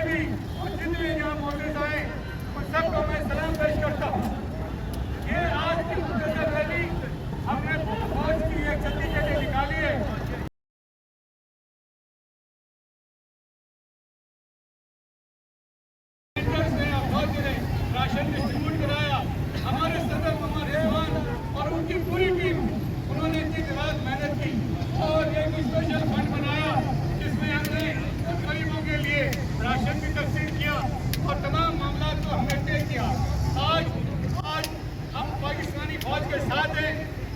भी और जितने यहाँ मौजूद आए उन सबको मैं सलाम पेश करता हूँ। ये आज की मुख्तसर रैली हमने फौज की एक जल्दी के लिए निकाली है। फौज ने राशन डिस्ट्रीब्यूट कराया, हमारे सदर मोहम्मद रिजवान और उनकी पूरी टीम, उन्होंने इतनी रात मेहनत की और एक स्पेशल फंड बनाया जिसमें हमने गरीबों के लिए राशन भी तकसीम किया और तमाम मामला को हमने तय किया। आज हम पाकिस्तानी फौज के साथ हैं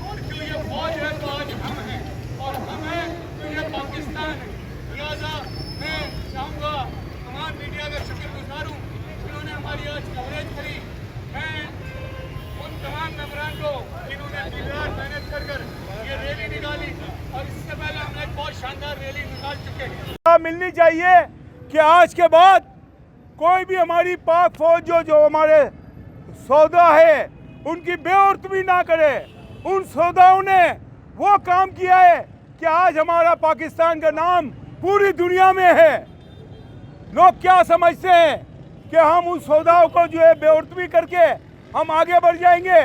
और जो ये फौज है तो आज हम हैं और हम हैं तो ये पाकिस्तान है। लिहाजा मैं चाहूँगा तमाम मीडिया का शुक्रगुजार हूँ जिन्होंने हमारी आज कवरेज करी। मैं उन तमाम मेंबरान को जिन्होंने दिन रात मेहनत कर ये रैली निकाली और इससे पहले हमने एक बहुत शानदार रैली निकाल चुके हैं। मिलनी चाहिए कि आज के बाद कोई भी हमारी पाक फौज जो हमारे सौदा है उनकी बेउर्तवी ना करे। उन सौदाओं ने वो काम किया है कि आज हमारा पाकिस्तान का नाम पूरी दुनिया में है। लोग क्या समझते हैं कि हम उन सौदाओं को जो है बेउर्तवी करके हम आगे बढ़ जाएंगे।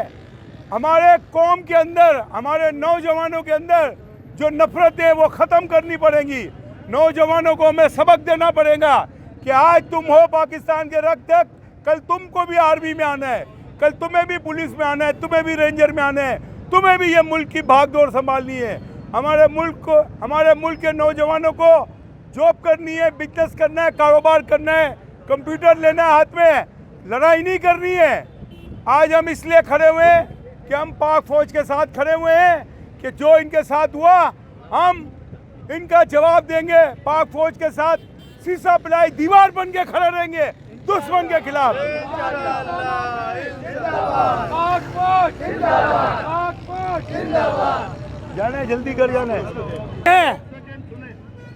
हमारे कौम के अंदर, हमारे नौजवानों के अंदर जो नफरत है वो ख़त्म करनी पड़ेगी। नौजवानों को हमें सबक देना पड़ेगा कि आज तुम हो पाकिस्तान के रक्षक, कल तुमको भी आर्मी में आना है, कल तुम्हें भी पुलिस में आना है, तुम्हें भी रेंजर में आना है, तुम्हें भी ये मुल्क की भागदौड़ संभालनी है। हमारे मुल्क के नौजवानों को जॉब करनी है, बिजनेस करना है, कारोबार करना है, कंप्यूटर लेना है हाथ में, लड़ाई नहीं करनी है। आज हम इसलिए खड़े हुए हैं कि हम पाक फौज के साथ खड़े हुए हैं कि जो इनके साथ हुआ हम इनका जवाब देंगे। पाक फौज के साथ शीशा पिलाई दीवार बन के खड़े रहेंगे दुश्मन के खिलाफ। पाक फौज जिंदाबाद, पाक फौज जिंदाबाद। जाने जल्दी कर जाने।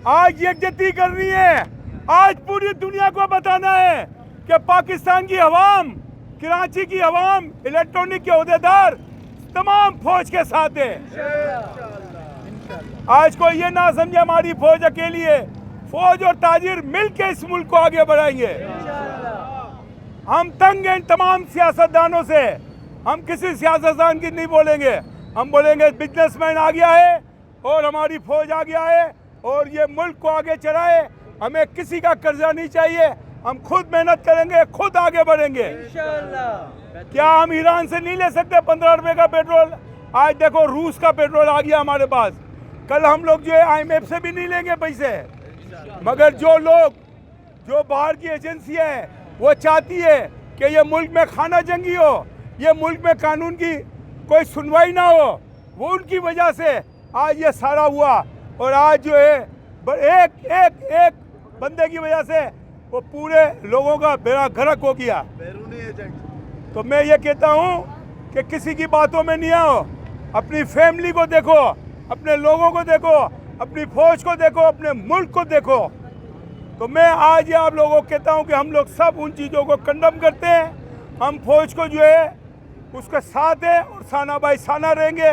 आज यकजहती करनी है, आज पूरी दुनिया को बताना है कि पाकिस्तान की अवाम, कराची की अवाम, इलेक्ट्रॉनिक के ओहदेदार तमाम फौज के साथ है। आज कोई ये ना समझे हमारी फौज अकेली है। फौज और ताजिर मिलकर इस मुल्क को आगे बढ़ाएंगे। हम तंग हैं तमाम सियासतदानों से। हम किसी सियासतदान की नहीं बोलेंगे, हम बोलेंगे बिजनेसमैन आ गया है और हमारी फौज आ गया है और ये मुल्क को आगे चलाए। हमें किसी का कर्जा नहीं चाहिए, हम खुद मेहनत करेंगे, खुद आगे बढ़ेंगे इंशाअल्लाह। क्या हम ईरान से नहीं ले सकते 15 रुपए का पेट्रोल? आज देखो रूस का पेट्रोल आ गया हमारे पास। कल हम लोग जो है IMF से भी नहीं लेंगे पैसे। मगर जो बाहर की एजेंसियां हैं वो चाहती है कि ये मुल्क में खाना जंगी हो, ये मुल्क में कानून की कोई सुनवाई ना हो, वो उनकी वजह से आज ये सारा हुआ। और आज जो है एक बंदे की वजह से वो पूरे लोगों का बेड़ा गर्क हो गया। तो मैं ये कहता हूँ कि किसी की बातों में नहीं आओ, अपनी फैमिली को देखो, अपने लोगों को देखो, अपनी फौज को देखो, अपने मुल्क को देखो। तो मैं आज ये आप लोगों को कहता हूँ कि हम लोग सब उन चीज़ों को कंडम करते हैं। हम फौज को जो है उसके साथ है और साना बाई साना रहेंगे।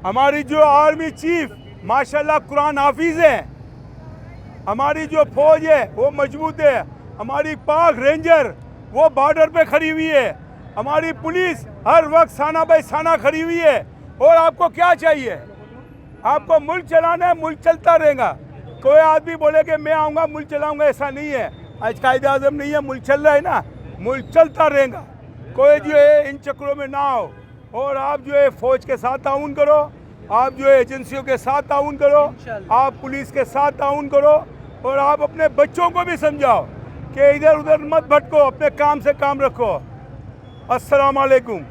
हमारी जो आर्मी चीफ माशाल्लाह कुरान हाफिज है, हमारी जो फौज है वो मजबूत है, हमारी पाक रेंजर वो बॉर्डर पे खड़ी हुई है, हमारी पुलिस हर वक्त साना बाई साना खड़ी हुई है। और आपको क्या चाहिए? आपको मुल्क चलाना है, मुल्क चलता रहेगा। कोई आदमी बोले कि मैं आऊँगा मुल्क चलाऊँगा, ऐसा नहीं है। आज कायदे आज़म नहीं है, मुल्क चल रहा है ना, मुल्क चलता रहेगा। कोई जो है इन चक्रों में ना हो। और आप जो है फौज के साथ ताउन करो, आप जो है एजेंसियों के साथ ताउन करो, आप पुलिस के साथ ताउन करो और आप अपने बच्चों को भी समझाओ कि इधर उधर मत भटको, अपने काम से काम रखो। अस्सलाम वालेकुम।